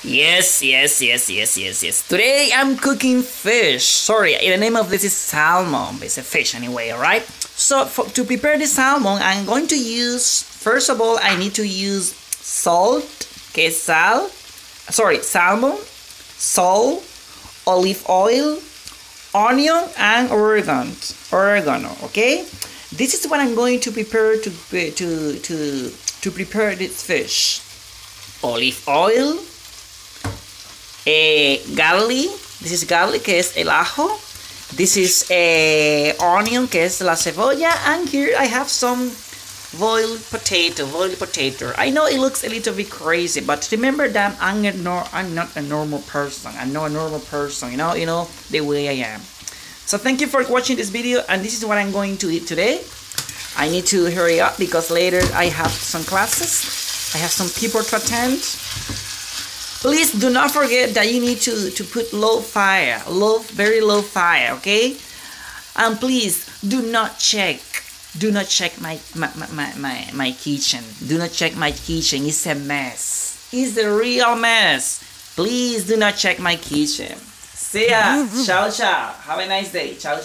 Yes. Today I'm cooking fish. Sorry, the name of this is salmon. It's a fish anyway, alright? So to prepare the salmon, I'm going to use, first of all, I need to use salt, que es sal, salmon, salt, olive oil, onion, and oregano, okay? This is what I'm going to prepare to prepare this fish. Olive oil, garlic, this is garlic, que es el ajo. This is onion, que es la cebolla, and here I have some boiled potato. I know it looks a little bit crazy, but remember that I'm not a normal person. I'm not a normal person, you know the way I am. So thank you for watching this video, and this is what I'm going to eat today. I need to hurry up because later I have some classes. I have some people to attend. Please do not forget that you need to put very low fire, okay? And please do not check my kitchen. Do not check my kitchen. It's a mess. It's a real mess. Please do not check my kitchen. See ya. Ciao. Have a nice day. Ciao.